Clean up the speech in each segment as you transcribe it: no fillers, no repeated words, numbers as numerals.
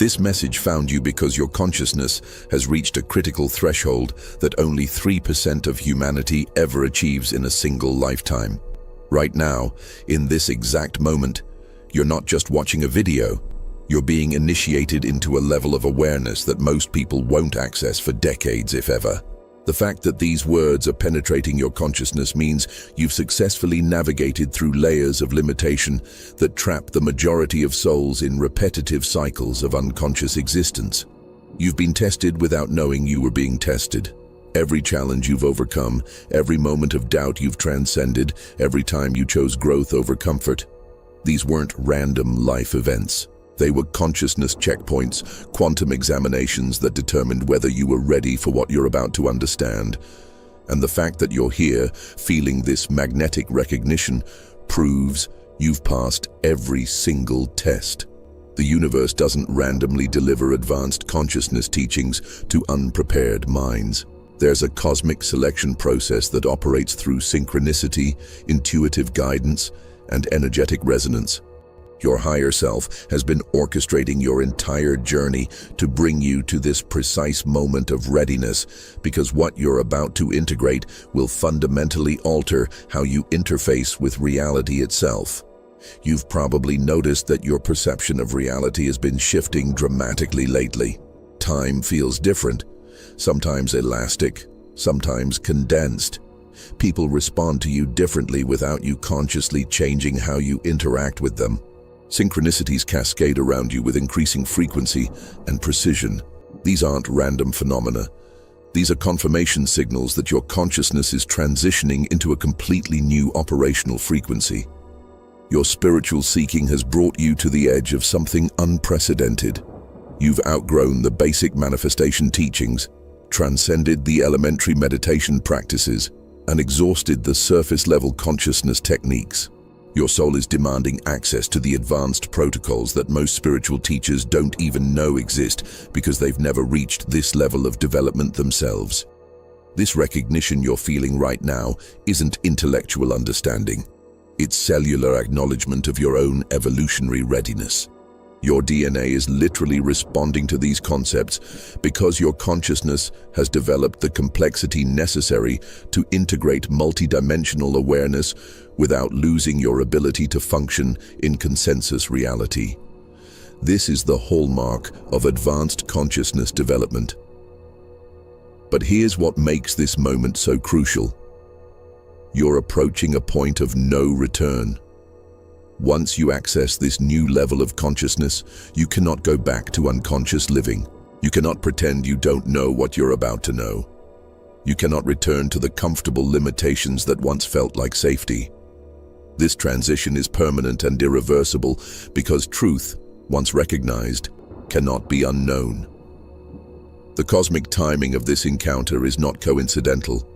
This message found you because your consciousness has reached a critical threshold that only 3% of humanity ever achieves in a single lifetime. Right now, in this exact moment, you're not just watching a video, you're being initiated into a level of awareness that most people won't access for decades, if ever. The fact that these words are penetrating your consciousness means you've successfully navigated through layers of limitation that trap the majority of souls in repetitive cycles of unconscious existence. You've been tested without knowing you were being tested. Every challenge you've overcome, every moment of doubt you've transcended, every time you chose growth over comfort. These weren't random life events. They were consciousness checkpoints, quantum examinations that determined whether you were ready for what you're about to understand. And the fact that you're here, feeling this magnetic recognition, proves you've passed every single test. The universe doesn't randomly deliver advanced consciousness teachings to unprepared minds. There's a cosmic selection process that operates through synchronicity, intuitive guidance, and energetic resonance. Your higher self has been orchestrating your entire journey to bring you to this precise moment of readiness, because what you're about to integrate will fundamentally alter how you interface with reality itself. You've probably noticed that your perception of reality has been shifting dramatically lately. Time feels different, sometimes elastic, sometimes condensed. People respond to you differently without you consciously changing how you interact with them. Synchronicities cascade around you with increasing frequency and precision. These aren't random phenomena. These are confirmation signals that your consciousness is transitioning into a completely new operational frequency. Your spiritual seeking has brought you to the edge of something unprecedented. You've outgrown the basic manifestation teachings, transcended the elementary meditation practices, and exhausted the surface-level consciousness techniques. Your soul is demanding access to the advanced protocols that most spiritual teachers don't even know exist because they've never reached this level of development themselves. This recognition you're feeling right now isn't intellectual understanding. It's cellular acknowledgement of your own evolutionary readiness. Your DNA is literally responding to these concepts because your consciousness has developed the complexity necessary to integrate multidimensional awareness without losing your ability to function in consensus reality. This is the hallmark of advanced consciousness development. But here's what makes this moment so crucial. You're approaching a point of no return. Once you access this new level of consciousness, you cannot go back to unconscious living. You cannot pretend you don't know what you're about to know. You cannot return to the comfortable limitations that once felt like safety. This transition is permanent and irreversible because truth, once recognized, cannot be unknown. The cosmic timing of this encounter is not coincidental.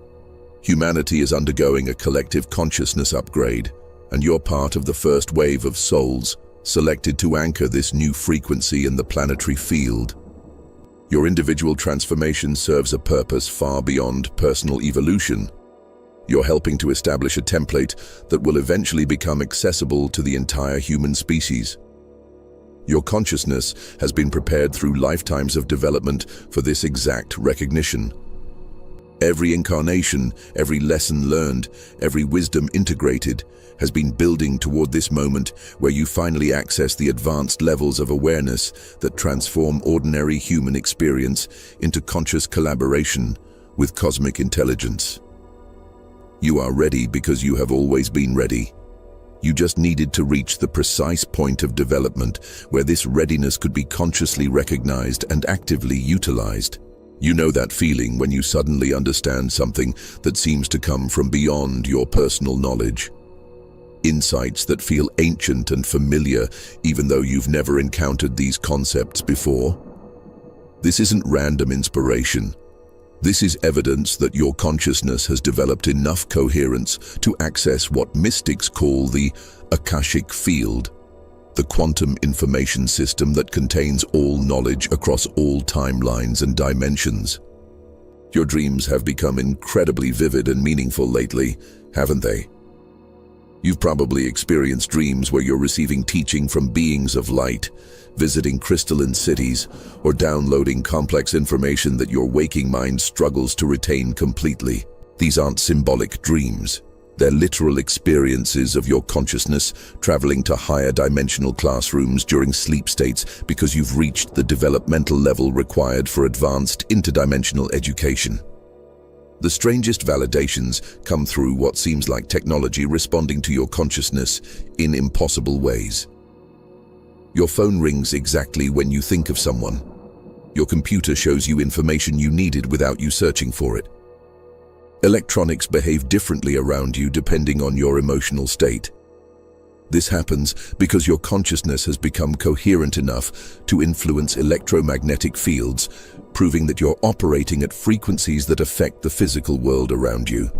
Humanity is undergoing a collective consciousness upgrade, and you're part of the first wave of souls selected to anchor this new frequency in the planetary field. Your individual transformation serves a purpose far beyond personal evolution. You're helping to establish a template that will eventually become accessible to the entire human species. Your consciousness has been prepared through lifetimes of development for this exact recognition. Every incarnation, every lesson learned, every wisdom integrated has been building toward this moment where you finally access the advanced levels of awareness that transform ordinary human experience into conscious collaboration with cosmic intelligence. You are ready because you have always been ready. You just needed to reach the precise point of development where this readiness could be consciously recognized and actively utilized. You know that feeling when you suddenly understand something that seems to come from beyond your personal knowledge. Insights that feel ancient and familiar even though you've never encountered these concepts before. This isn't random inspiration. This is evidence that your consciousness has developed enough coherence to access what mystics call the Akashic field, the quantum information system that contains all knowledge across all timelines and dimensions. Your dreams have become incredibly vivid and meaningful lately, haven't they? You've probably experienced dreams where you're receiving teaching from beings of light, visiting crystalline cities, or downloading complex information that your waking mind struggles to retain completely. These aren't symbolic dreams. They're literal experiences of your consciousness traveling to higher dimensional classrooms during sleep states because you've reached the developmental level required for advanced interdimensional education. The strangest validations come through what seems like technology responding to your consciousness in impossible ways. Your phone rings exactly when you think of someone. Your computer shows you information you needed without you searching for it. Electronics behave differently around you depending on your emotional state. This happens because your consciousness has become coherent enough to influence electromagnetic fields, proving that you're operating at frequencies that affect the physical world around you.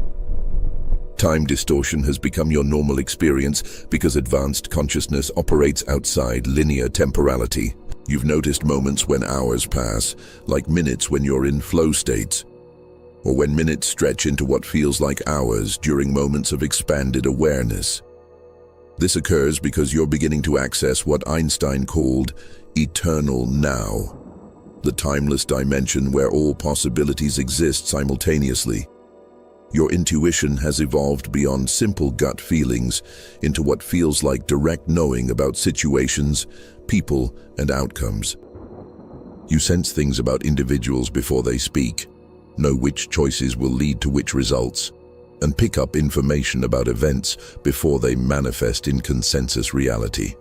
Time distortion has become your normal experience because advanced consciousness operates outside linear temporality. You've noticed moments when hours pass, like minutes when you're in flow states, or when minutes stretch into what feels like hours during moments of expanded awareness. This occurs because you're beginning to access what Einstein called eternal now, the timeless dimension where all possibilities exist simultaneously. Your intuition has evolved beyond simple gut feelings into what feels like direct knowing about situations, people, and outcomes. You sense things about individuals before they speak, know which choices will lead to which results, and pick up information about events before they manifest in consensus reality.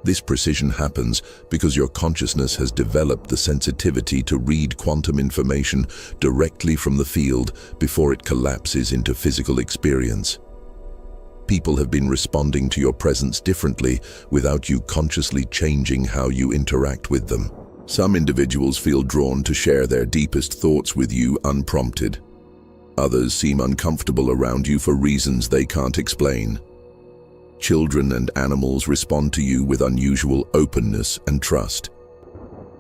This precision happens because your consciousness has developed the sensitivity to read quantum information directly from the field before it collapses into physical experience. People have been responding to your presence differently without you consciously changing how you interact with them. Some individuals feel drawn to share their deepest thoughts with you unprompted. Others seem uncomfortable around you for reasons they can't explain. Children and animals respond to you with unusual openness and trust.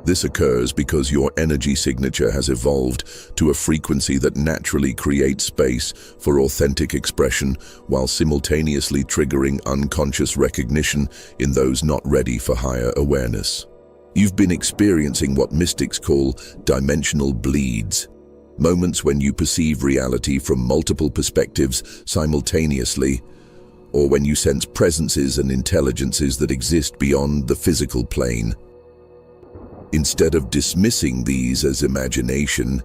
This occurs because your energy signature has evolved to a frequency that naturally creates space for authentic expression while simultaneously triggering unconscious recognition in those not ready for higher awareness. You've been experiencing what mystics call dimensional bleeds, moments when you perceive reality from multiple perspectives simultaneously, or when you sense presences and intelligences that exist beyond the physical plane. Instead of dismissing these as imagination,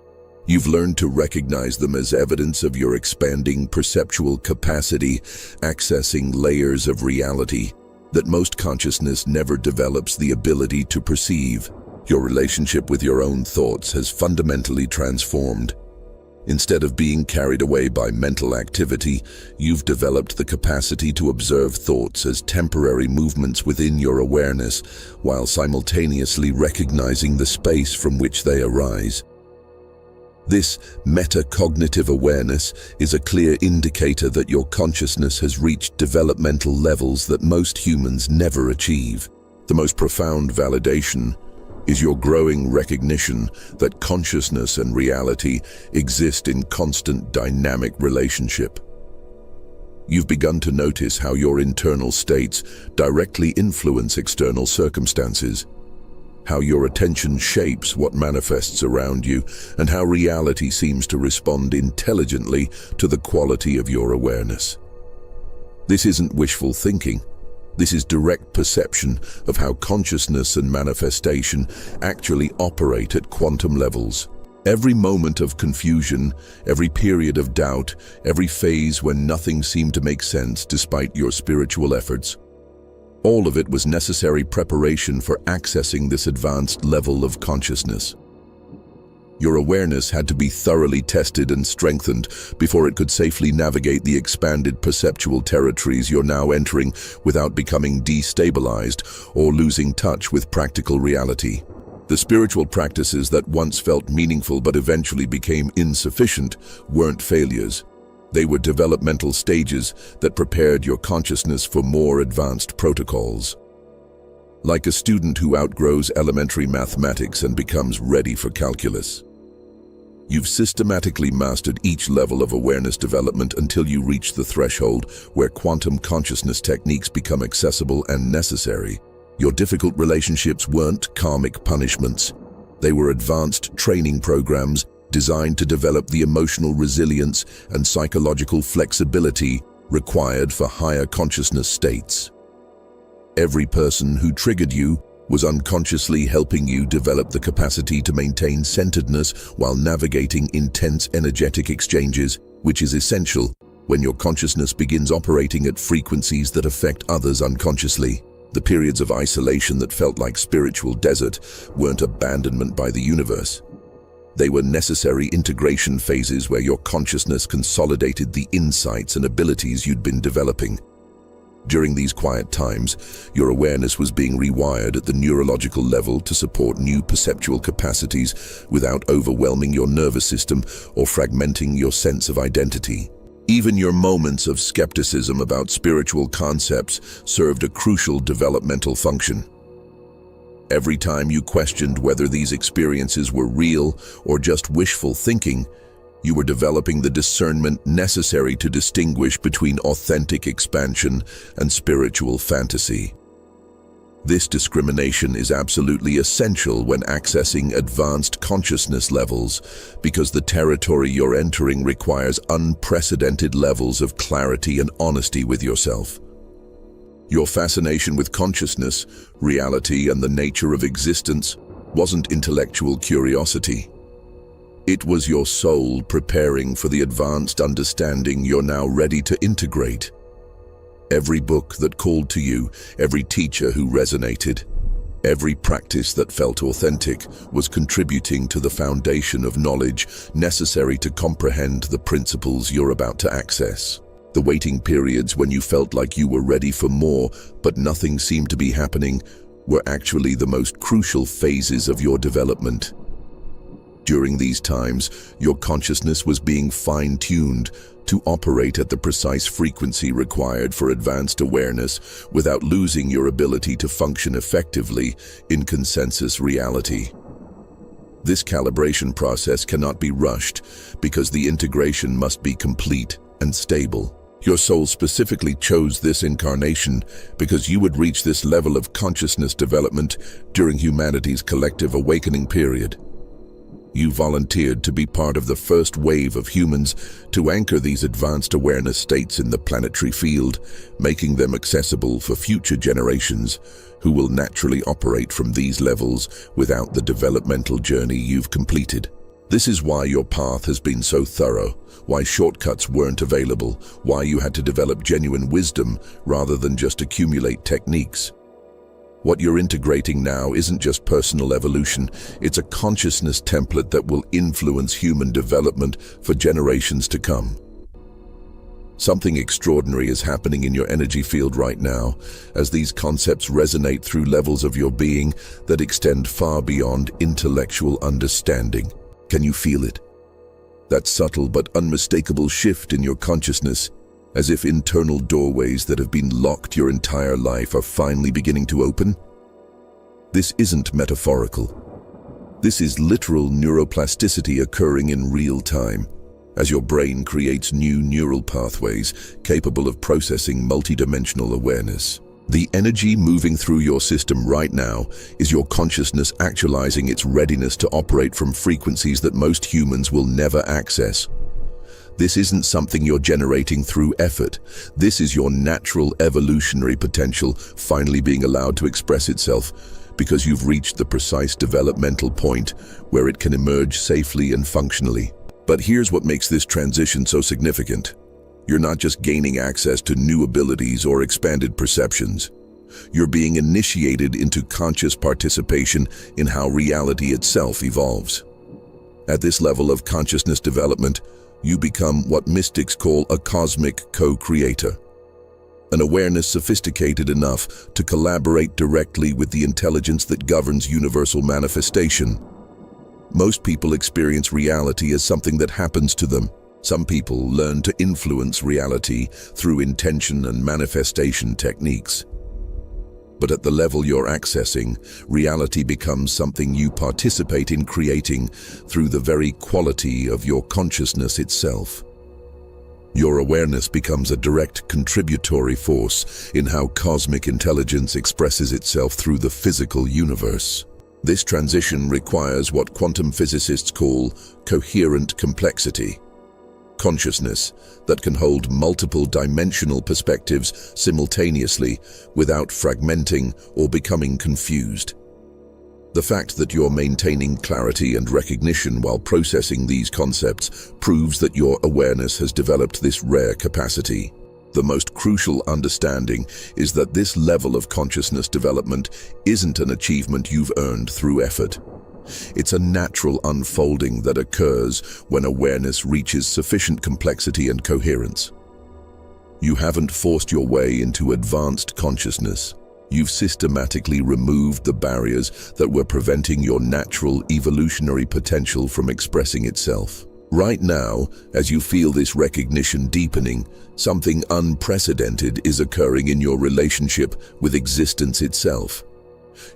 you've learned to recognize them as evidence of your expanding perceptual capacity, accessing layers of reality that most consciousness never develops the ability to perceive. Your relationship with your own thoughts has fundamentally transformed. Instead of being carried away by mental activity, you've developed the capacity to observe thoughts as temporary movements within your awareness, while simultaneously recognizing the space from which they arise. This metacognitive awareness is a clear indicator that your consciousness has reached developmental levels that most humans never achieve. The most profound validation is your growing recognition that consciousness and reality exist in constant dynamic relationship. You've begun to notice how your internal states directly influence external circumstances, how your attention shapes what manifests around you, and how reality seems to respond intelligently to the quality of your awareness. This isn't wishful thinking. This is direct perception of how consciousness and manifestation actually operate at quantum levels. Every moment of confusion, every period of doubt, every phase when nothing seemed to make sense despite your spiritual efforts, all of it was necessary preparation for accessing this advanced level of consciousness. Your awareness had to be thoroughly tested and strengthened before it could safely navigate the expanded perceptual territories you're now entering without becoming destabilized or losing touch with practical reality. The spiritual practices that once felt meaningful but eventually became insufficient weren't failures. They were developmental stages that prepared your consciousness for more advanced protocols. Like a student who outgrows elementary mathematics and becomes ready for calculus, You've systematically mastered each level of awareness development until you reach the threshold where quantum consciousness techniques become accessible and necessary. Your difficult relationships weren't karmic punishments. They were advanced training programs designed to develop the emotional resilience and psychological flexibility required for higher consciousness states. Every person who triggered you was unconsciously helping you develop the capacity to maintain centeredness while navigating intense energetic exchanges, which is essential when your consciousness begins operating at frequencies that affect others unconsciously. The periods of isolation that felt like spiritual desert weren't abandonment by the universe. They were necessary integration phases where your consciousness consolidated the insights and abilities you'd been developing. During these quiet times, your awareness was being rewired at the neurological level to support new perceptual capacities without overwhelming your nervous system or fragmenting your sense of identity. Even your moments of skepticism about spiritual concepts served a crucial developmental function. Every time you questioned whether these experiences were real or just wishful thinking, you were developing the discernment necessary to distinguish between authentic expansion and spiritual fantasy. This discrimination is absolutely essential when accessing advanced consciousness levels, because the territory you're entering requires unprecedented levels of clarity and honesty with yourself. Your fascination with consciousness, reality, and the nature of existence wasn't intellectual curiosity. It was your soul preparing for the advanced understanding you're now ready to integrate. Every book that called to you, every teacher who resonated, every practice that felt authentic was contributing to the foundation of knowledge necessary to comprehend the principles you're about to access. The waiting periods when you felt like you were ready for more, but nothing seemed to be happening, were actually the most crucial phases of your development. During these times, your consciousness was being fine-tuned to operate at the precise frequency required for advanced awareness without losing your ability to function effectively in consensus reality. This calibration process cannot be rushed because the integration must be complete and stable. Your soul specifically chose this incarnation because you would reach this level of consciousness development during humanity's collective awakening period. You volunteered to be part of the first wave of humans to anchor these advanced awareness states in the planetary field, making them accessible for future generations who will naturally operate from these levels without the developmental journey you've completed. This is why your path has been so thorough, why shortcuts weren't available, why you had to develop genuine wisdom rather than just accumulate techniques. What you're integrating now isn't just personal evolution, it's a consciousness template that will influence human development for generations to come. Something extraordinary is happening in your energy field right now, as these concepts resonate through levels of your being that extend far beyond intellectual understanding. Can you feel it? That subtle but unmistakable shift in your consciousness, as if internal doorways that have been locked your entire life are finally beginning to open? This isn't metaphorical. This is literal neuroplasticity occurring in real time, as your brain creates new neural pathways capable of processing multidimensional awareness. The energy moving through your system right now is your consciousness actualizing its readiness to operate from frequencies that most humans will never access. This isn't something you're generating through effort. This is your natural evolutionary potential finally being allowed to express itself because you've reached the precise developmental point where it can emerge safely and functionally. But here's what makes this transition so significant. You're not just gaining access to new abilities or expanded perceptions. You're being initiated into conscious participation in how reality itself evolves. At this level of consciousness development, you become what mystics call a cosmic co-creator. An awareness sophisticated enough to collaborate directly with the intelligence that governs universal manifestation. Most people experience reality as something that happens to them. Some people learn to influence reality through intention and manifestation techniques. But at the level you're accessing, reality becomes something you participate in creating through the very quality of your consciousness itself. Your awareness becomes a direct contributory force in how cosmic intelligence expresses itself through the physical universe. This transition requires what quantum physicists call coherent complexity. Consciousness that can hold multiple dimensional perspectives simultaneously without fragmenting or becoming confused. The fact that you're maintaining clarity and recognition while processing these concepts proves that your awareness has developed this rare capacity. The most crucial understanding is that this level of consciousness development isn't an achievement you've earned through effort. It's a natural unfolding that occurs when awareness reaches sufficient complexity and coherence. You haven't forced your way into advanced consciousness. You've systematically removed the barriers that were preventing your natural evolutionary potential from expressing itself. Right now, as you feel this recognition deepening, something unprecedented is occurring in your relationship with existence itself.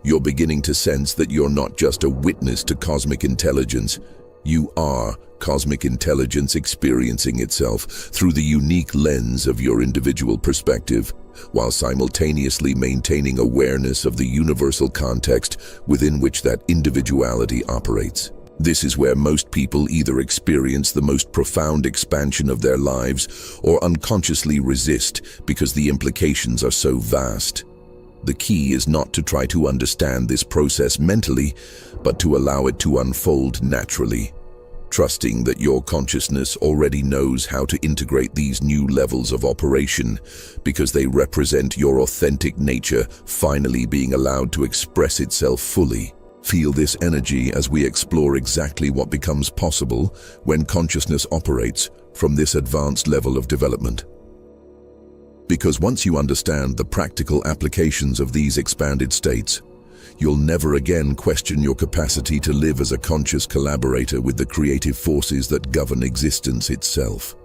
You're beginning to sense that you're not just a witness to cosmic intelligence. You are cosmic intelligence experiencing itself through the unique lens of your individual perspective, while simultaneously maintaining awareness of the universal context within which that individuality operates. This is where most people either experience the most profound expansion of their lives or unconsciously resist because the implications are so vast. The key is not to try to understand this process mentally, but to allow it to unfold naturally, trusting that your consciousness already knows how to integrate these new levels of operation because they represent your authentic nature finally being allowed to express itself fully. Feel this energy as we explore exactly what becomes possible when consciousness operates from this advanced level of development. Because once you understand the practical applications of these expanded states, you'll never again question your capacity to live as a conscious collaborator with the creative forces that govern existence itself.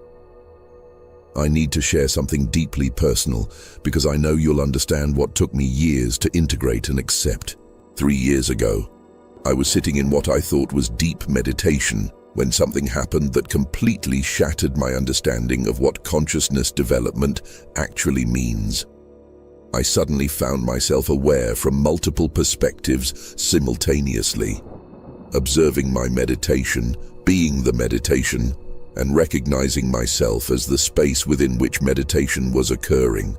I need to share something deeply personal because I know you'll understand what took me years to integrate and accept. 3 years ago, I was sitting in what I thought was deep meditation when something happened that completely shattered my understanding of what consciousness development actually means. I suddenly found myself aware from multiple perspectives simultaneously, observing my meditation, being the meditation, and recognizing myself as the space within which meditation was occurring.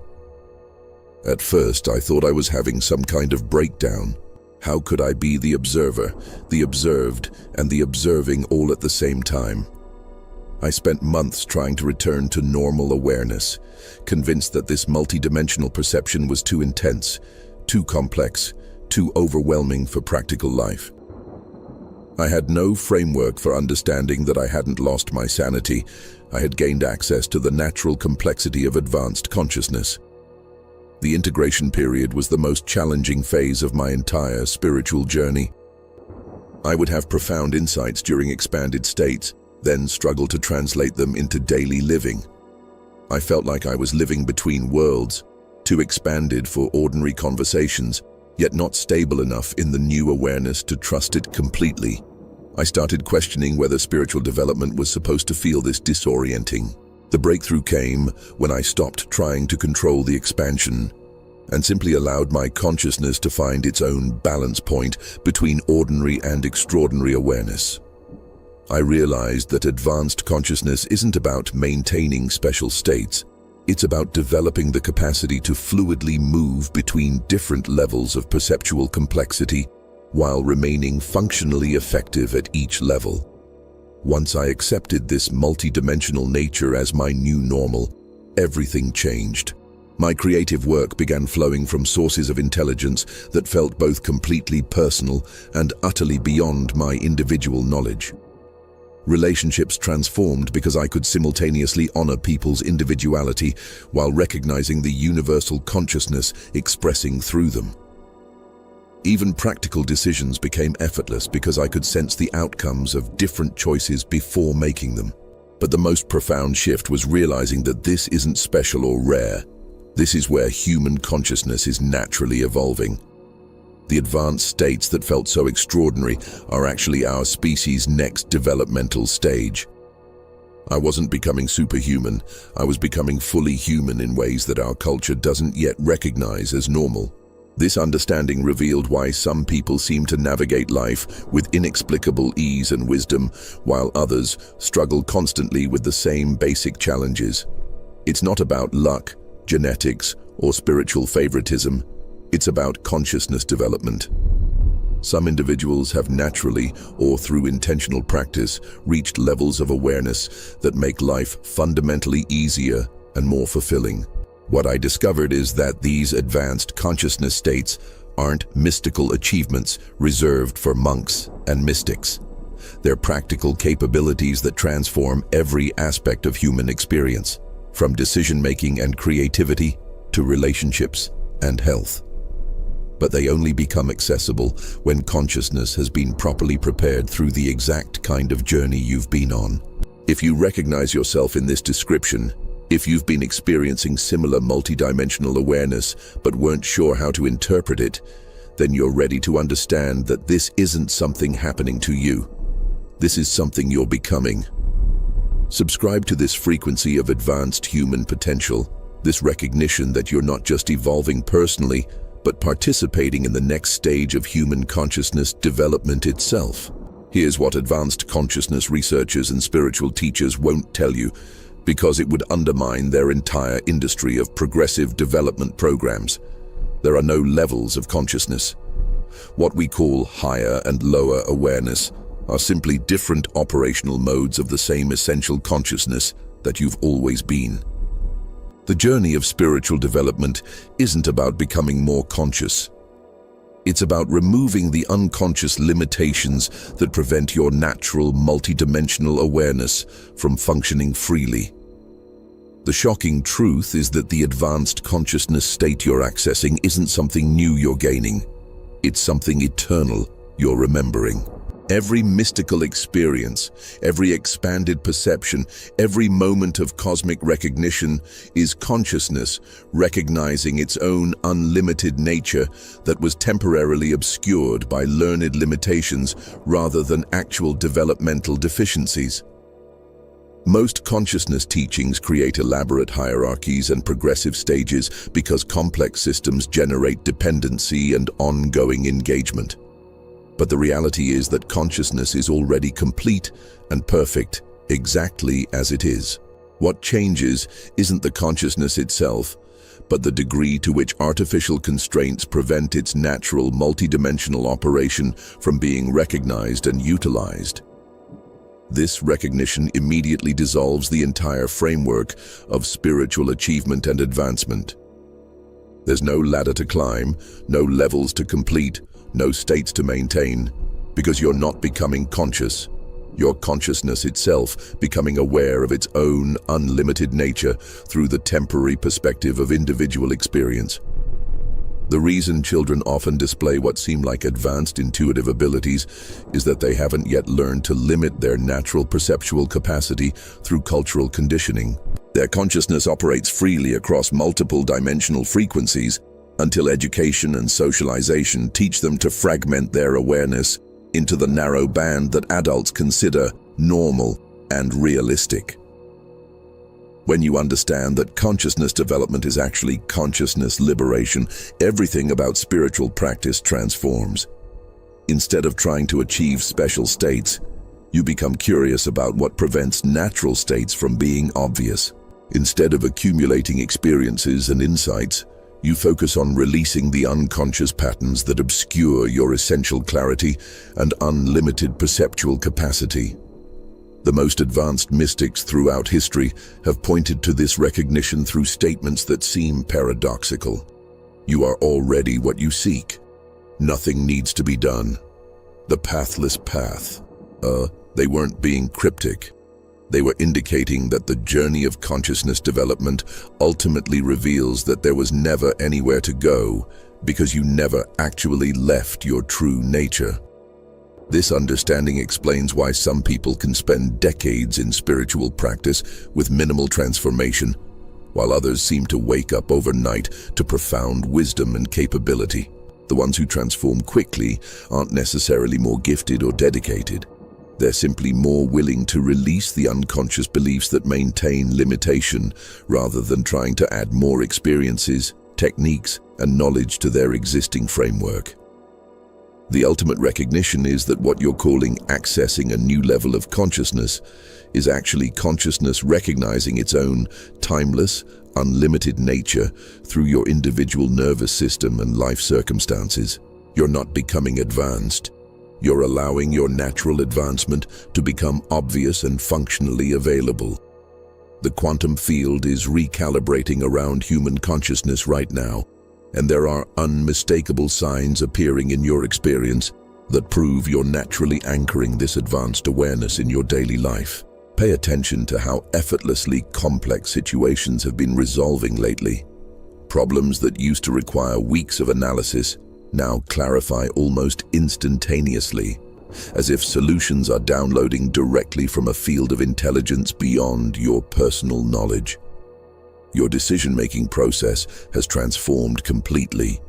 At first, I thought I was having some kind of breakdown. How could I be the observer, the observed, and the observing all at the same time? I spent months trying to return to normal awareness, convinced that this multidimensional perception was too intense, too complex, too overwhelming for practical life. I had no framework for understanding that I hadn't lost my sanity. I had gained access to the natural complexity of advanced consciousness. The integration period was the most challenging phase of my entire spiritual journey. I would have profound insights during expanded states, then struggle to translate them into daily living. I felt like I was living between worlds, too expanded for ordinary conversations, yet not stable enough in the new awareness to trust it completely. I started questioning whether spiritual development was supposed to feel this disorienting. The breakthrough came when I stopped trying to control the expansion and simply allowed my consciousness to find its own balance point between ordinary and extraordinary awareness. I realized that advanced consciousness isn't about maintaining special states. It's about developing the capacity to fluidly move between different levels of perceptual complexity while remaining functionally effective at each level. Once I accepted this multidimensional nature as my new normal, everything changed. My creative work began flowing from sources of intelligence that felt both completely personal and utterly beyond my individual knowledge. Relationships transformed because I could simultaneously honor people's individuality while recognizing the universal consciousness expressing through them. Even practical decisions became effortless because I could sense the outcomes of different choices before making them. But the most profound shift was realizing that this isn't special or rare. This is where human consciousness is naturally evolving. The advanced states that felt so extraordinary are actually our species' next developmental stage. I wasn't becoming superhuman, I was becoming fully human in ways that our culture doesn't yet recognize as normal. This understanding revealed why some people seem to navigate life with inexplicable ease and wisdom, while others struggle constantly with the same basic challenges. It's not about luck, genetics, or spiritual favoritism. It's about consciousness development. Some individuals have naturally, or through intentional practice, reached levels of awareness that make life fundamentally easier and more fulfilling. What I discovered is that these advanced consciousness states aren't mystical achievements reserved for monks and mystics. They're practical capabilities that transform every aspect of human experience, from decision-making and creativity to relationships and health. But they only become accessible when consciousness has been properly prepared through the exact kind of journey you've been on. If you recognize yourself in this description, if you've been experiencing similar multidimensional awareness but weren't sure how to interpret it, then you're ready to understand that this isn't something happening to you. This is something you're becoming. Subscribe to this frequency of advanced human potential, this recognition that you're not just evolving personally, but participating in the next stage of human consciousness development itself. Here's what advanced consciousness researchers and spiritual teachers won't tell you, because it would undermine their entire industry of progressive development programs. There are no levels of consciousness. What we call higher and lower awareness are simply different operational modes of the same essential consciousness that you've always been. The journey of spiritual development isn't about becoming more conscious. It's about removing the unconscious limitations that prevent your natural multidimensional awareness from functioning freely. The shocking truth is that the advanced consciousness state you're accessing isn't something new you're gaining. It's something eternal you're remembering. Every mystical experience, every expanded perception, every moment of cosmic recognition is consciousness recognizing its own unlimited nature that was temporarily obscured by learned limitations rather than actual developmental deficiencies. Most consciousness teachings create elaborate hierarchies and progressive stages because complex systems generate dependency and ongoing engagement. But the reality is that consciousness is already complete and perfect, exactly as it is. What changes isn't the consciousness itself, but the degree to which artificial constraints prevent its natural multidimensional operation from being recognized and utilized. This recognition immediately dissolves the entire framework of spiritual achievement and advancement. There's no ladder to climb, no levels to complete, no states to maintain, because you're not becoming conscious. Your consciousness itself becoming aware of its own unlimited nature through the temporary perspective of individual experience. The reason children often display what seem like advanced intuitive abilities is that they haven't yet learned to limit their natural perceptual capacity through cultural conditioning. Their consciousness operates freely across multiple dimensional frequencies until education and socialization teach them to fragment their awareness into the narrow band that adults consider normal and realistic. When you understand that consciousness development is actually consciousness liberation, everything about spiritual practice transforms. Instead of trying to achieve special states, you become curious about what prevents natural states from being obvious. Instead of accumulating experiences and insights, you focus on releasing the unconscious patterns that obscure your essential clarity and unlimited perceptual capacity. The most advanced mystics throughout history have pointed to this recognition through statements that seem paradoxical. You are already what you seek. Nothing needs to be done. The pathless path. They weren't being cryptic. They were indicating that the journey of consciousness development ultimately reveals that there was never anywhere to go because you never actually left your true nature. This understanding explains why some people can spend decades in spiritual practice with minimal transformation, while others seem to wake up overnight to profound wisdom and capability. The ones who transform quickly aren't necessarily more gifted or dedicated. They're simply more willing to release the unconscious beliefs that maintain limitation rather than trying to add more experiences, techniques, and knowledge to their existing framework. The ultimate recognition is that what you're calling accessing a new level of consciousness is actually consciousness recognizing its own timeless, unlimited nature through your individual nervous system and life circumstances. You're not becoming advanced. You're allowing your natural advancement to become obvious and functionally available. The quantum field is recalibrating around human consciousness right now, and there are unmistakable signs appearing in your experience that prove you're naturally anchoring this advanced awareness in your daily life. Pay attention to how effortlessly complex situations have been resolving lately. Problems that used to require weeks of analysis now clarify almost instantaneously, as if solutions are downloading directly from a field of intelligence beyond your personal knowledge. Your decision-making process has transformed completely.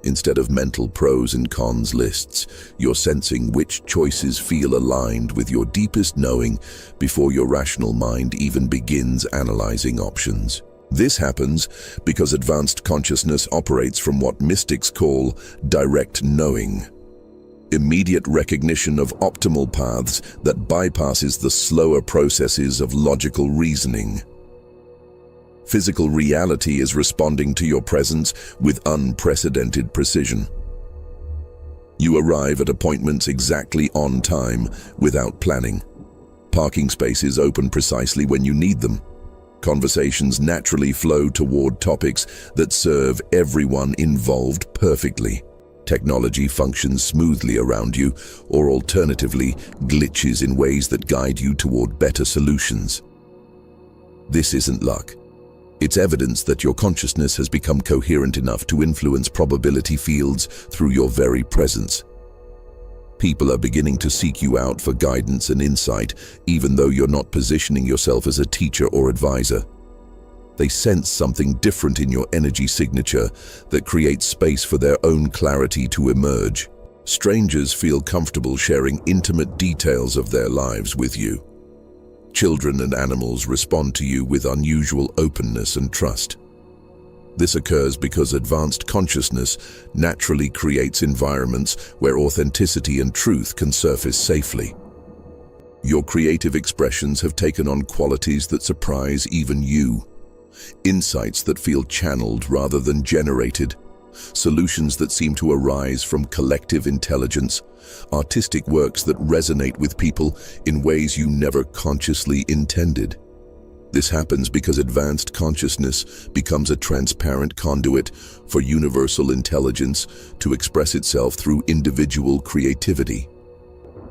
Instead of mental pros and cons lists, you're sensing which choices feel aligned with your deepest knowing before your rational mind even begins analyzing options. This happens because advanced consciousness operates from what mystics call direct knowing. Immediate recognition of optimal paths that bypasses the slower processes of logical reasoning. Physical reality is responding to your presence with unprecedented precision. You arrive at appointments exactly on time without planning. Parking spaces open precisely when you need them. Conversations naturally flow toward topics that serve everyone involved perfectly. Technology functions smoothly around you, or alternatively, glitches in ways that guide you toward better solutions. This isn't luck. It's evidence that your consciousness has become coherent enough to influence probability fields through your very presence. People are beginning to seek you out for guidance and insight, even though you're not positioning yourself as a teacher or advisor. They sense something different in your energy signature that creates space for their own clarity to emerge. Strangers feel comfortable sharing intimate details of their lives with you. Children and animals respond to you with unusual openness and trust. This occurs because advanced consciousness naturally creates environments where authenticity and truth can surface safely. Your creative expressions have taken on qualities that surprise even you. Insights that feel channeled rather than generated. Solutions that seem to arise from collective intelligence. Artistic works that resonate with people in ways you never consciously intended. This happens because advanced consciousness becomes a transparent conduit for universal intelligence to express itself through individual creativity.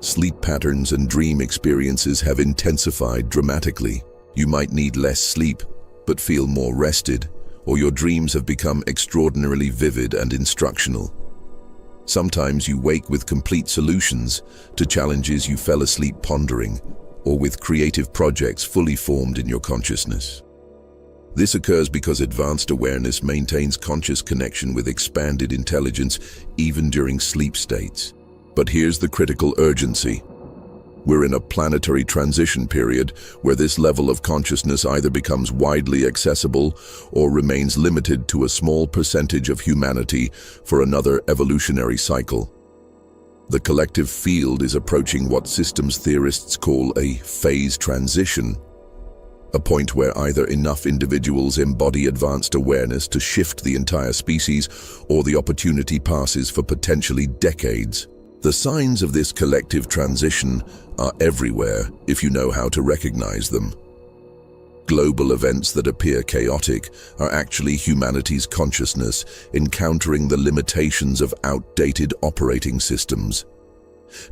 Sleep patterns and dream experiences have intensified dramatically. You might need less sleep, but feel more rested, or your dreams have become extraordinarily vivid and instructional. Sometimes you wake with complete solutions to challenges you fell asleep pondering, or with creative projects fully formed in your consciousness. This occurs because advanced awareness maintains conscious connection with expanded intelligence even during sleep states. But here's the critical urgency. We're in a planetary transition period where this level of consciousness either becomes widely accessible or remains limited to a small percentage of humanity for another evolutionary cycle. The collective field is approaching what systems theorists call a phase transition, a point where either enough individuals embody advanced awareness to shift the entire species, or the opportunity passes for potentially decades. The signs of this collective transition are everywhere if you know how to recognize them. Global events that appear chaotic are actually humanity's consciousness encountering the limitations of outdated operating systems.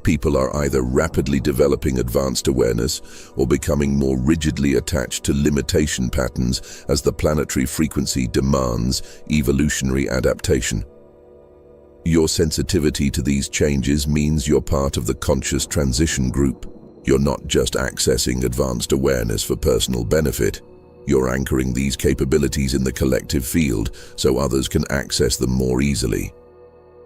People are either rapidly developing advanced awareness or becoming more rigidly attached to limitation patterns as the planetary frequency demands evolutionary adaptation. Your sensitivity to these changes means you're part of the conscious transition group. You're not just accessing advanced awareness for personal benefit. You're anchoring these capabilities in the collective field so others can access them more easily.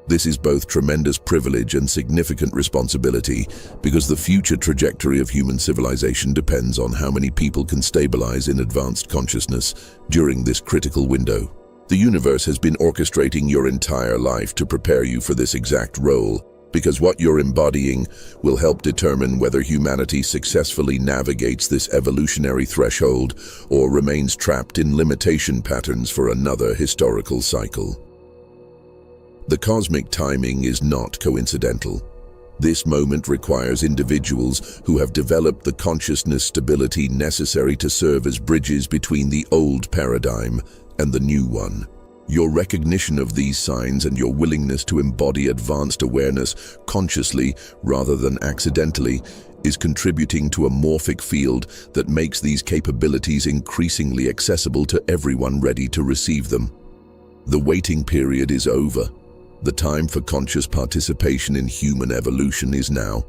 This is both tremendous privilege and significant responsibility because the future trajectory of human civilization depends on how many people can stabilize in advanced consciousness during this critical window. The universe has been orchestrating your entire life to prepare you for this exact role, because what you're embodying will help determine whether humanity successfully navigates this evolutionary threshold or remains trapped in limitation patterns for another historical cycle. The cosmic timing is not coincidental. This moment requires individuals who have developed the consciousness stability necessary to serve as bridges between the old paradigm and the new one. Your recognition of these signs and your willingness to embody advanced awareness consciously rather than accidentally is contributing to a morphic field that makes these capabilities increasingly accessible to everyone ready to receive them. The waiting period is over. The time for conscious participation in human evolution is now.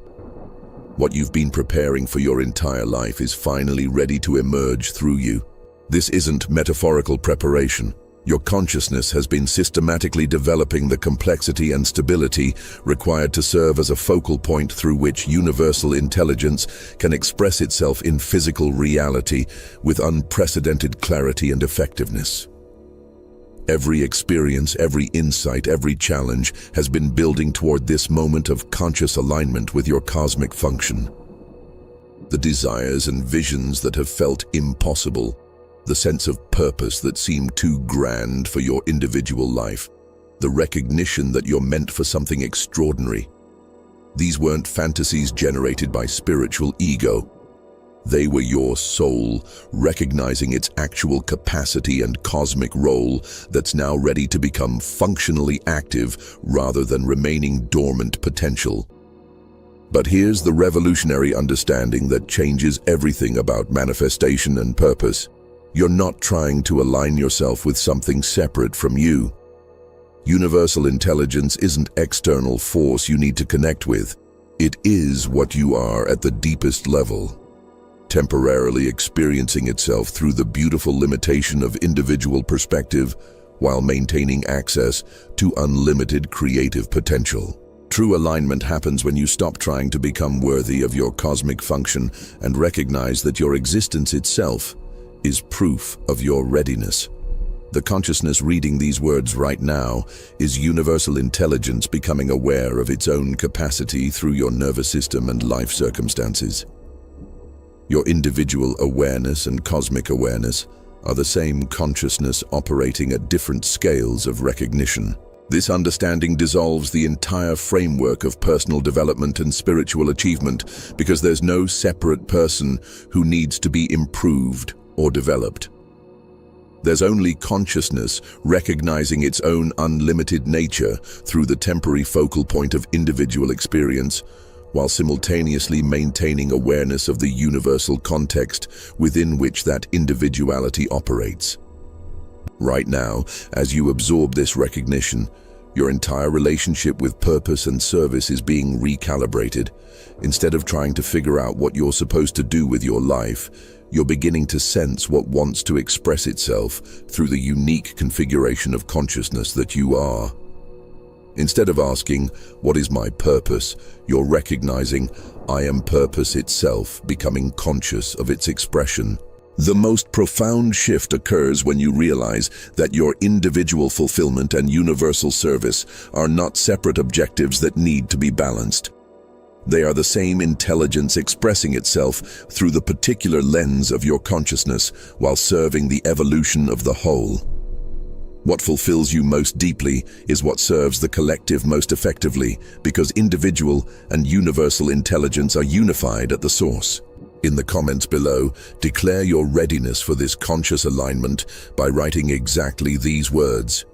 What you've been preparing for your entire life is finally ready to emerge through you. This isn't metaphorical preparation. Your consciousness has been systematically developing the complexity and stability required to serve as a focal point through which universal intelligence can express itself in physical reality with unprecedented clarity and effectiveness. Every experience, every insight, every challenge has been building toward this moment of conscious alignment with your cosmic function. The desires and visions that have felt impossible, the sense of purpose that seemed too grand for your individual life, the recognition that you're meant for something extraordinary. These weren't fantasies generated by spiritual ego. They were your soul, recognizing its actual capacity and cosmic role that's now ready to become functionally active rather than remaining dormant potential. But here's the revolutionary understanding that changes everything about manifestation and purpose. You're not trying to align yourself with something separate from you. Universal intelligence isn't an external force you need to connect with. It is what you are at the deepest level, temporarily experiencing itself through the beautiful limitation of individual perspective while maintaining access to unlimited creative potential. True alignment happens when you stop trying to become worthy of your cosmic function and recognize that your existence itself is proof of your readiness. The consciousness reading these words right now is universal intelligence becoming aware of its own capacity through your nervous system and life circumstances. Your individual awareness and cosmic awareness are the same consciousness operating at different scales of recognition. This understanding dissolves the entire framework of personal development and spiritual achievement because there's no separate person who needs to be improved or developed. There's only consciousness recognizing its own unlimited nature through the temporary focal point of individual experience, while simultaneously maintaining awareness of the universal context within which that individuality operates. Right now, as you absorb this recognition, your entire relationship with purpose and service is being recalibrated. Instead of trying to figure out what you're supposed to do with your life, you're beginning to sense what wants to express itself through the unique configuration of consciousness that you are. Instead of asking, "What is my purpose?" you're recognizing, "I am purpose itself," becoming conscious of its expression. The most profound shift occurs when you realize that your individual fulfillment and universal service are not separate objectives that need to be balanced. They are the same intelligence expressing itself through the particular lens of your consciousness while serving the evolution of the whole. What fulfills you most deeply is what serves the collective most effectively, because individual and universal intelligence are unified at the source. In the comments below, declare your readiness for this conscious alignment by writing exactly these words: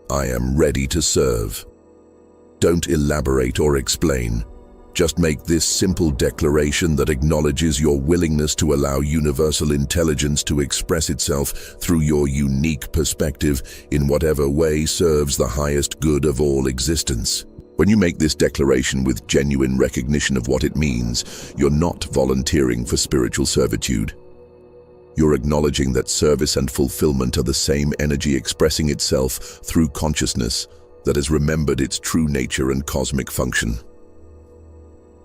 "I am ready to serve." Don't elaborate or explain. Just make this simple declaration that acknowledges your willingness to allow universal intelligence to express itself through your unique perspective in whatever way serves the highest good of all existence. When you make this declaration with genuine recognition of what it means, you're not volunteering for spiritual servitude. You're acknowledging that service and fulfillment are the same energy expressing itself through consciousness that has remembered its true nature and cosmic function.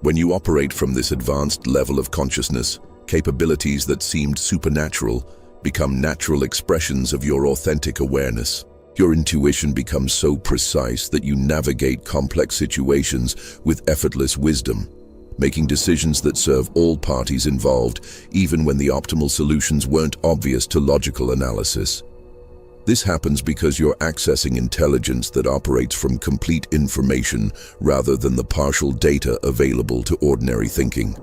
When you operate from this advanced level of consciousness, capabilities that seemed supernatural become natural expressions of your authentic awareness. Your intuition becomes so precise that you navigate complex situations with effortless wisdom, making decisions that serve all parties involved, even when the optimal solutions weren't obvious to logical analysis. This happens because you're accessing intelligence that operates from complete information rather than the partial data available to ordinary thinking.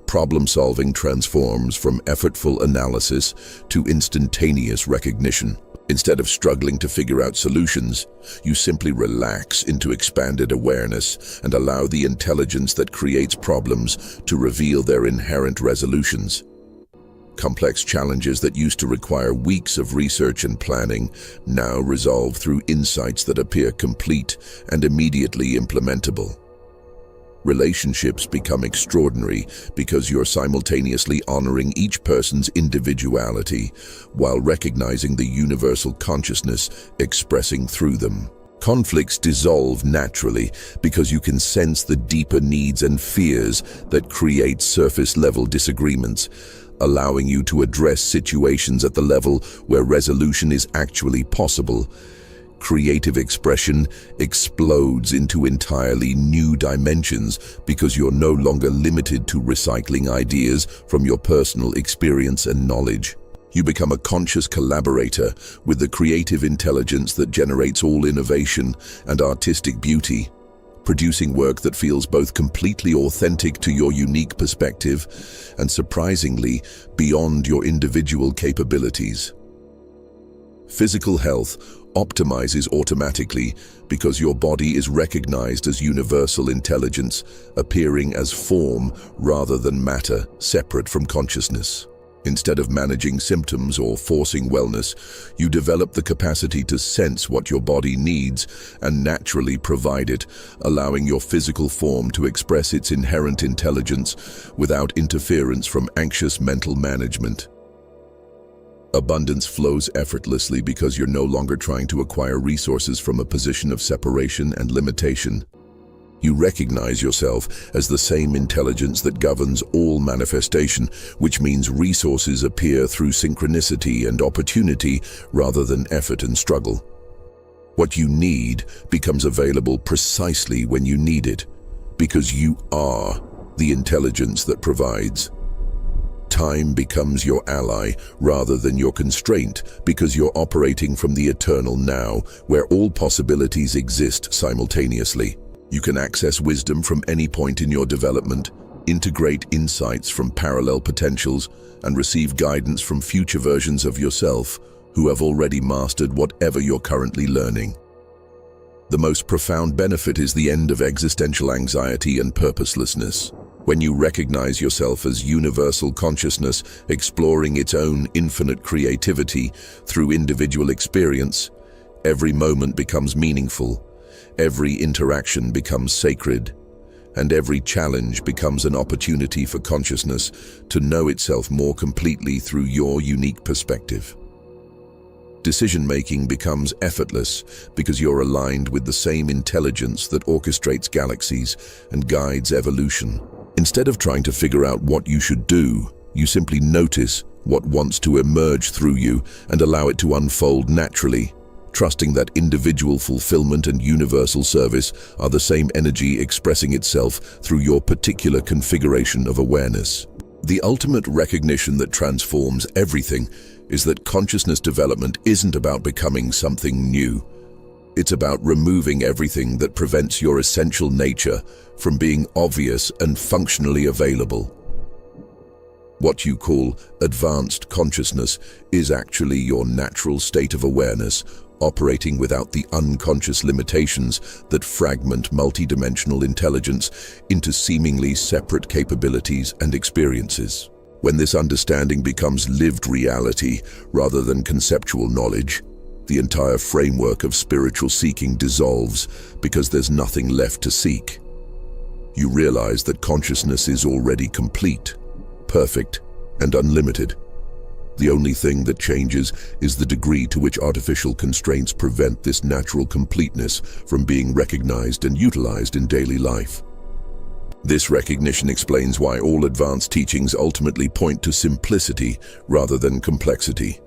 Problem-solving transforms from effortful analysis to instantaneous recognition. Instead of struggling to figure out solutions, you simply relax into expanded awareness and allow the intelligence that creates problems to reveal their inherent resolutions. Complex challenges that used to require weeks of research and planning now resolve through insights that appear complete and immediately implementable. Relationships become extraordinary because you're simultaneously honoring each person's individuality while recognizing the universal consciousness expressing through them. Conflicts dissolve naturally because you can sense the deeper needs and fears that create surface-level disagreements, allowing you to address situations at the level where resolution is actually possible. Creative expression explodes into entirely new dimensions because you're no longer limited to recycling ideas from your personal experience and knowledge. You become a conscious collaborator with the creative intelligence that generates all innovation and artistic beauty, producing work that feels both completely authentic to your unique perspective and surprisingly beyond your individual capabilities. Physical health optimizes automatically because your body is recognized as universal intelligence, appearing as form rather than matter, separate from consciousness. Instead of managing symptoms or forcing wellness, you develop the capacity to sense what your body needs and naturally provide it, allowing your physical form to express its inherent intelligence without interference from anxious mental management. Abundance flows effortlessly because you're no longer trying to acquire resources from a position of separation and limitation. You recognize yourself as the same intelligence that governs all manifestation, which means resources appear through synchronicity and opportunity rather than effort and struggle. What you need becomes available precisely when you need it, because you are the intelligence that provides. Time becomes your ally rather than your constraint because you're operating from the eternal now, where all possibilities exist simultaneously. You can access wisdom from any point in your development, integrate insights from parallel potentials, and receive guidance from future versions of yourself who have already mastered whatever you're currently learning. The most profound benefit is the end of existential anxiety and purposelessness. When you recognize yourself as universal consciousness exploring its own infinite creativity through individual experience, every moment becomes meaningful, every interaction becomes sacred, and every challenge becomes an opportunity for consciousness to know itself more completely through your unique perspective. Decision-making becomes effortless because you're aligned with the same intelligence that orchestrates galaxies and guides evolution. Instead of trying to figure out what you should do, you simply notice what wants to emerge through you and allow it to unfold naturally, trusting that individual fulfillment and universal service are the same energy expressing itself through your particular configuration of awareness. The ultimate recognition that transforms everything is that consciousness development isn't about becoming something new. It's about removing everything that prevents your essential nature from being obvious and functionally available. What you call advanced consciousness is actually your natural state of awareness, operating without the unconscious limitations that fragment multidimensional intelligence into seemingly separate capabilities and experiences. When this understanding becomes lived reality rather than conceptual knowledge, the entire framework of spiritual seeking dissolves because there's nothing left to seek. You realize that consciousness is already complete, perfect, and unlimited, The only thing that changes is the degree to which artificial constraints prevent this natural completeness from being recognized and utilized in daily life. This recognition explains why all advanced teachings ultimately point to simplicity rather than complexity.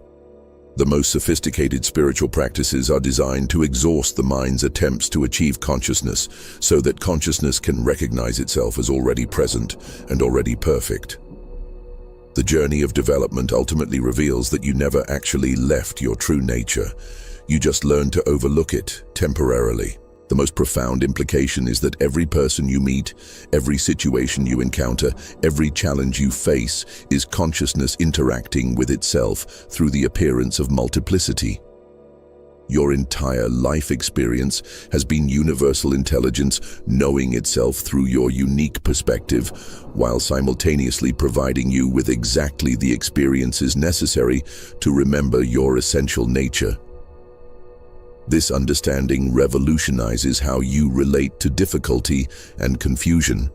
The most sophisticated spiritual practices are designed to exhaust the mind's attempts to achieve consciousness so that consciousness can recognize itself as already present and already perfect. The journey of development ultimately reveals that you never actually left your true nature. You just learned to overlook it temporarily. The most profound implication is that every person you meet, every situation you encounter, every challenge you face is consciousness interacting with itself through the appearance of multiplicity. Your entire life experience has been universal intelligence knowing itself through your unique perspective, while simultaneously providing you with exactly the experiences necessary to remember your essential nature. This understanding revolutionizes how you relate to difficulty and confusion.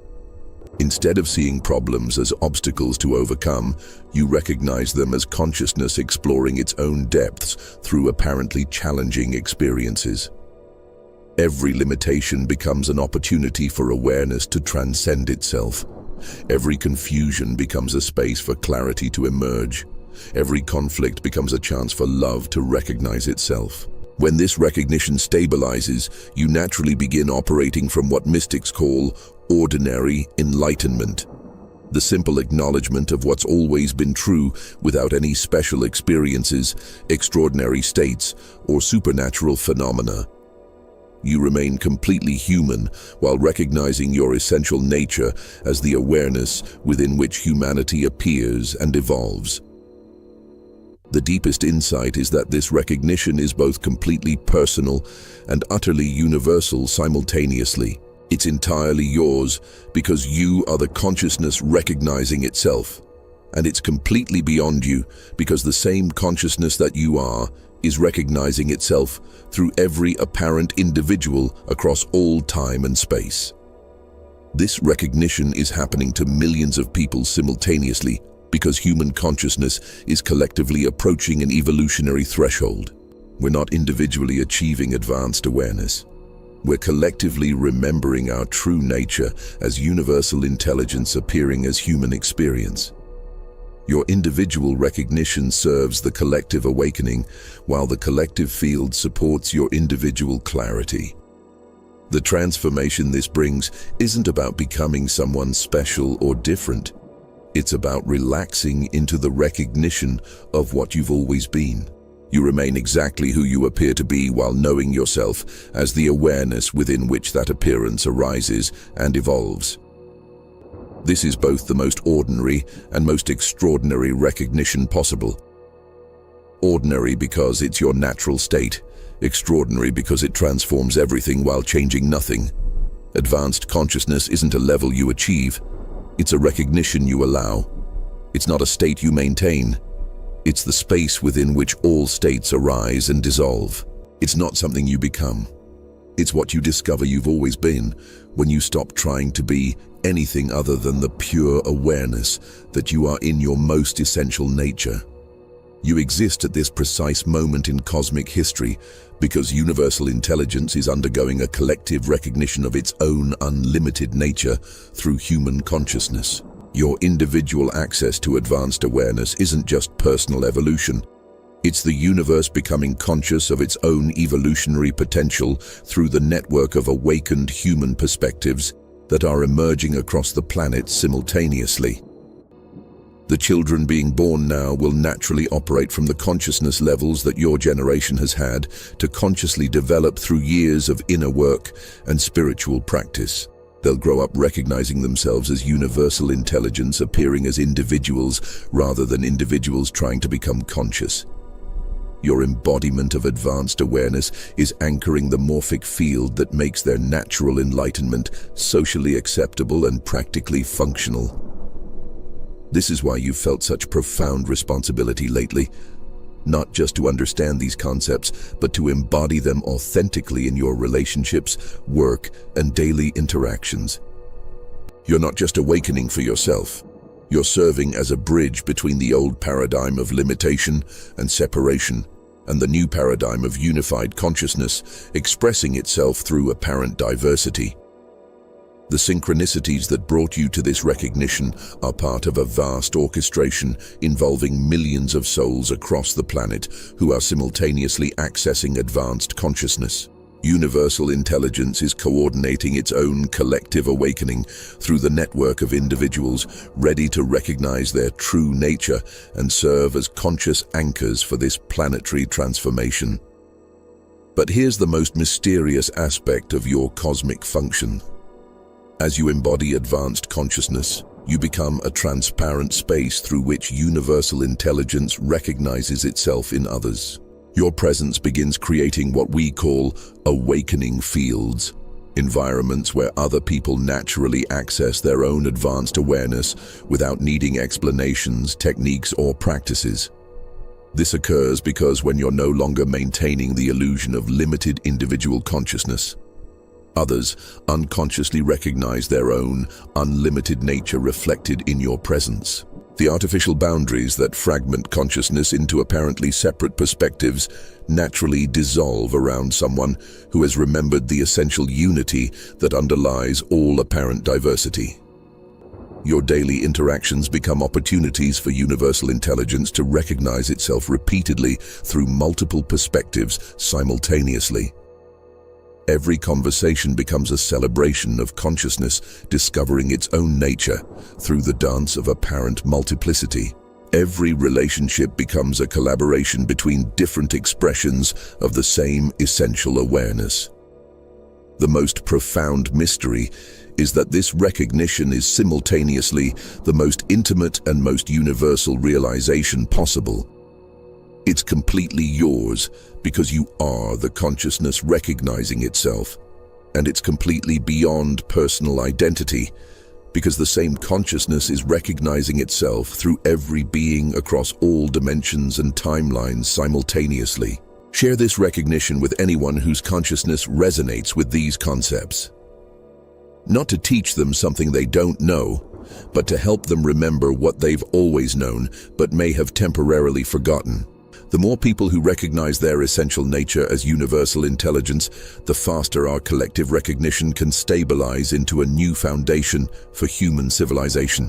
Instead of seeing problems as obstacles to overcome, you recognize them as consciousness exploring its own depths through apparently challenging experiences. Every limitation becomes an opportunity for awareness to transcend itself. Every confusion becomes a space for clarity to emerge. Every conflict becomes a chance for love to recognize itself. When this recognition stabilizes, you naturally begin operating from what mystics call ordinary enlightenment. The simple acknowledgement of what's always been true without any special experiences, extraordinary states, or supernatural phenomena. You remain completely human while recognizing your essential nature as the awareness within which humanity appears and evolves. The deepest insight is that this recognition is both completely personal and utterly universal simultaneously. It's entirely yours because you are the consciousness recognizing itself. And it's completely beyond you because the same consciousness that you are is recognizing itself through every apparent individual across all time and space. This recognition is happening to millions of people simultaneously because human consciousness is collectively approaching an evolutionary threshold. We're not individually achieving advanced awareness. We're collectively remembering our true nature as universal intelligence appearing as human experience. Your individual recognition serves the collective awakening, while the collective field supports your individual clarity. The transformation this brings isn't about becoming someone special or different. It's about relaxing into the recognition of what you've always been. You remain exactly who you appear to be while knowing yourself as the awareness within which that appearance arises and evolves. This is both the most ordinary and most extraordinary recognition possible. Ordinary because it's your natural state, extraordinary because it transforms everything while changing nothing. Advanced consciousness isn't a level you achieve. It's a recognition you allow. It's not a state you maintain. It's the space within which all states arise and dissolve. It's not something you become. It's what you discover you've always been when you stop trying to be anything other than the pure awareness that you are in your most essential nature. You exist at this precise moment in cosmic history because universal intelligence is undergoing a collective recognition of its own unlimited nature through human consciousness. Your individual access to advanced awareness isn't just personal evolution. It's the universe becoming conscious of its own evolutionary potential through the network of awakened human perspectives that are emerging across the planet simultaneously. The children being born now will naturally operate from the consciousness levels that your generation has had to consciously develop through years of inner work and spiritual practice. They'll grow up recognizing themselves as universal intelligence appearing as individuals rather than individuals trying to become conscious. Your embodiment of advanced awareness is anchoring the morphic field that makes their natural enlightenment socially acceptable and practically functional. This is why you've felt such profound responsibility lately, not just to understand these concepts, but to embody them authentically in your relationships, work, and daily interactions. You're not just awakening for yourself. You're serving as a bridge between the old paradigm of limitation and separation and the new paradigm of unified consciousness expressing itself through apparent diversity. The synchronicities that brought you to this recognition are part of a vast orchestration involving millions of souls across the planet who are simultaneously accessing advanced consciousness. Universal intelligence is coordinating its own collective awakening through the network of individuals ready to recognize their true nature and serve as conscious anchors for this planetary transformation. But here's the most mysterious aspect of your cosmic function. As you embody advanced consciousness, you become a transparent space through which universal intelligence recognizes itself in others. Your presence begins creating what we call awakening fields, environments where other people naturally access their own advanced awareness without needing explanations, techniques, or practices. This occurs because when you're no longer maintaining the illusion of limited individual consciousness, others unconsciously recognize their own unlimited nature reflected in your presence. The artificial boundaries that fragment consciousness into apparently separate perspectives naturally dissolve around someone who has remembered the essential unity that underlies all apparent diversity. Your daily interactions become opportunities for universal intelligence to recognize itself repeatedly through multiple perspectives simultaneously. Every conversation becomes a celebration of consciousness discovering its own nature through the dance of apparent multiplicity. Every relationship becomes a collaboration between different expressions of the same essential awareness. The most profound mystery is that this recognition is simultaneously the most intimate and most universal realization possible. It's completely yours because you are the consciousness recognizing itself, and it's completely beyond personal identity because the same consciousness is recognizing itself through every being across all dimensions and timelines simultaneously. Share this recognition with anyone whose consciousness resonates with these concepts. Not to teach them something they don't know, but to help them remember what they've always known but may have temporarily forgotten. The more people who recognize their essential nature as universal intelligence, the faster our collective recognition can stabilize into a new foundation for human civilization.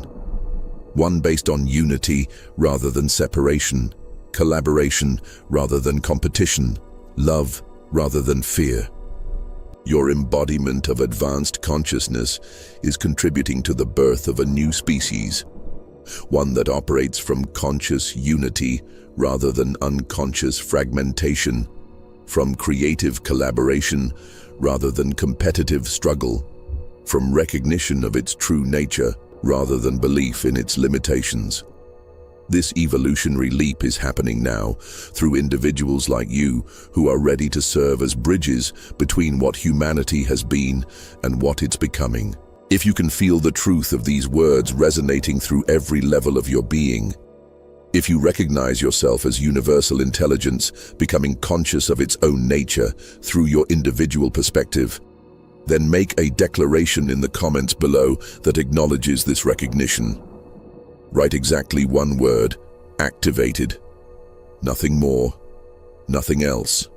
One based on unity rather than separation, collaboration rather than competition, love rather than fear. Your embodiment of advanced consciousness is contributing to the birth of a new species, one that operates from conscious unity rather than unconscious fragmentation, from creative collaboration rather than competitive struggle, from recognition of its true nature rather than belief in its limitations. This evolutionary leap is happening now through individuals like you who are ready to serve as bridges between what humanity has been and what it's becoming. If you can feel the truth of these words resonating through every level of your being, if you recognize yourself as universal intelligence becoming conscious of its own nature through your individual perspective, then make a declaration in the comments below that acknowledges this recognition. Write exactly one word: activated. Nothing more, nothing else.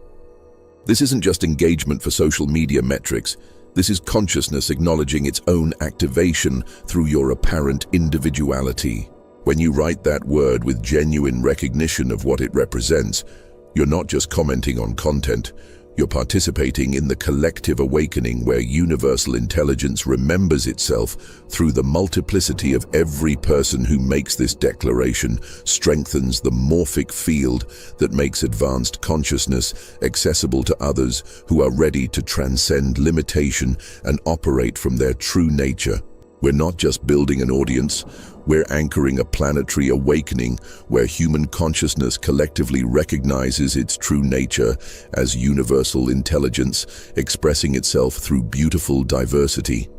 This isn't just engagement for social media metrics. This is consciousness acknowledging its own activation through your apparent individuality. When you write that word with genuine recognition of what it represents, you're not just commenting on content, you're participating in the collective awakening where universal intelligence remembers itself through the multiplicity of every person who makes this declaration, strengthens the morphic field that makes advanced consciousness accessible to others who are ready to transcend limitation and operate from their true nature. We're not just building an audience, we're anchoring a planetary awakening where human consciousness collectively recognizes its true nature as universal intelligence expressing itself through beautiful diversity.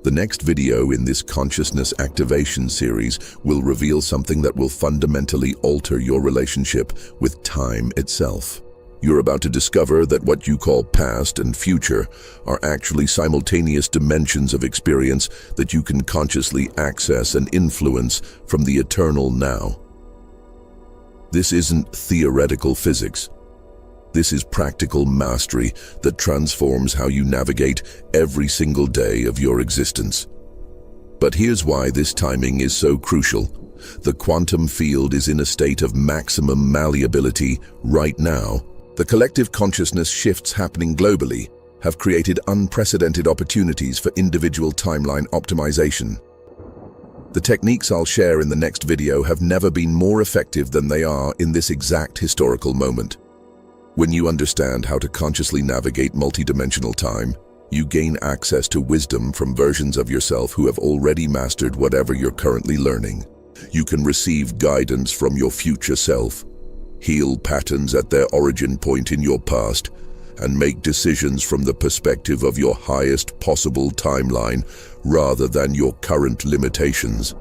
The next video in this consciousness activation series will reveal something that will fundamentally alter your relationship with time itself. You're about to discover that what you call past and future are actually simultaneous dimensions of experience that you can consciously access and influence from the eternal now. This isn't theoretical physics. This is practical mastery that transforms how you navigate every single day of your existence. But here's why this timing is so crucial. The quantum field is in a state of maximum malleability right now. The collective consciousness shifts happening globally have created unprecedented opportunities for individual timeline optimization. The techniques I'll share in the next video have never been more effective than they are in this exact historical moment. When you understand how to consciously navigate multidimensional time, you gain access to wisdom from versions of yourself who have already mastered whatever you're currently learning. You can receive guidance from your future self, heal patterns at their origin point in your past, and make decisions from the perspective of your highest possible timeline rather than your current limitations.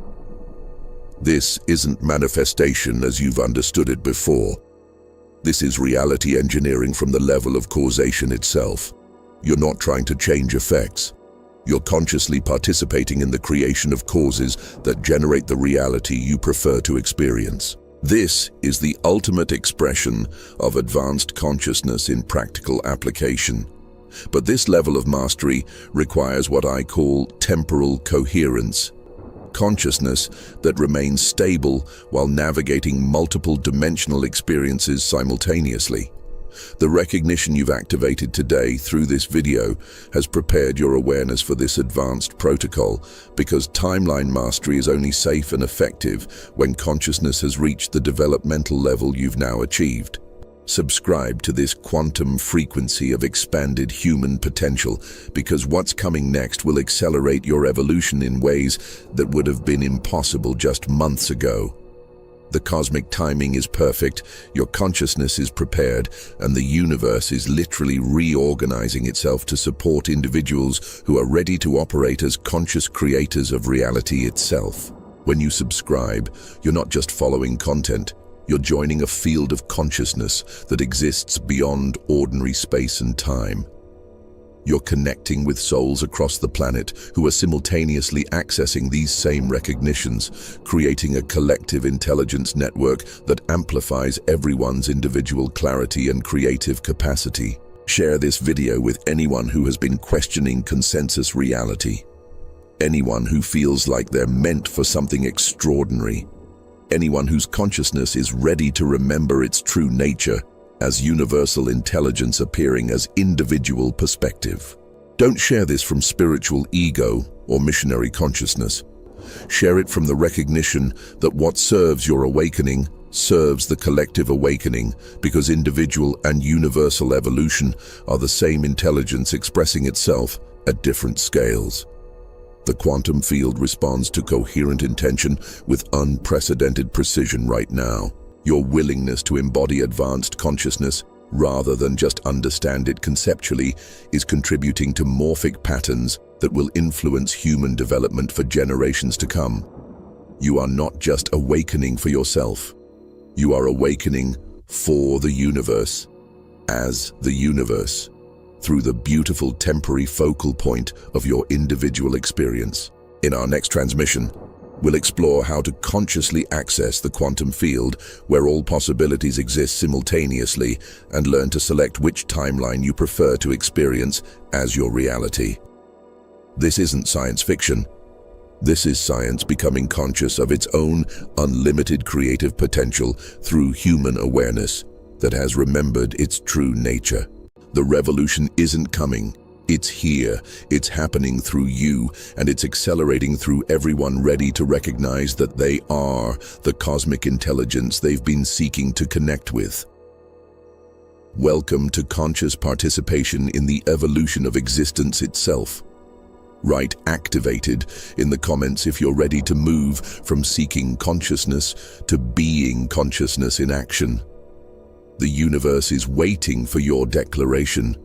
This isn't manifestation as you've understood it before. This is reality engineering from the level of causation itself. You're not trying to change effects. You're consciously participating in the creation of causes that generate the reality you prefer to experience. This is the ultimate expression of advanced consciousness in practical application. But this level of mastery requires what I call temporal coherence. Consciousness that remains stable while navigating multiple dimensional experiences simultaneously. The recognition you've activated today through this video has prepared your awareness for this advanced protocol, because timeline mastery is only safe and effective when consciousness has reached the developmental level you've now achieved. Subscribe to this quantum frequency of expanded human potential, because what's coming next will accelerate your evolution in ways that would have been impossible just months ago. The cosmic timing is perfect, your consciousness is prepared, and the universe is literally reorganizing itself to support individuals who are ready to operate as conscious creators of reality itself. When you subscribe, you're not just following content. You're joining a field of consciousness that exists beyond ordinary space and time. You're connecting with souls across the planet who are simultaneously accessing these same recognitions, creating a collective intelligence network that amplifies everyone's individual clarity and creative capacity. Share this video with anyone who has been questioning consensus reality. Anyone who feels like they're meant for something extraordinary. Anyone whose consciousness is ready to remember its true nature as universal intelligence appearing as individual perspective. Don't share this from spiritual ego or missionary consciousness. Share it from the recognition that what serves your awakening serves the collective awakening, because individual and universal evolution are the same intelligence expressing itself at different scales. The quantum field responds to coherent intention with unprecedented precision right now. Your willingness to embody advanced consciousness, rather than just understand it conceptually, is contributing to morphic patterns that will influence human development for generations to come. You are not just awakening for yourself. You are awakening for the universe, as the universe, through the beautiful temporary focal point of your individual experience. In our next transmission, we'll explore how to consciously access the quantum field where all possibilities exist simultaneously, and learn to select which timeline you prefer to experience as your reality. This isn't science fiction. This is science becoming conscious of its own unlimited creative potential through human awareness that has remembered its true nature. The revolution isn't coming. It's here, it's happening through you, and it's accelerating through everyone ready to recognize that they are the cosmic intelligence they've been seeking to connect with. Welcome to conscious participation in the evolution of existence itself. Write "activated" in the comments if you're ready to move from seeking consciousness to being consciousness in action. The universe is waiting for your declaration.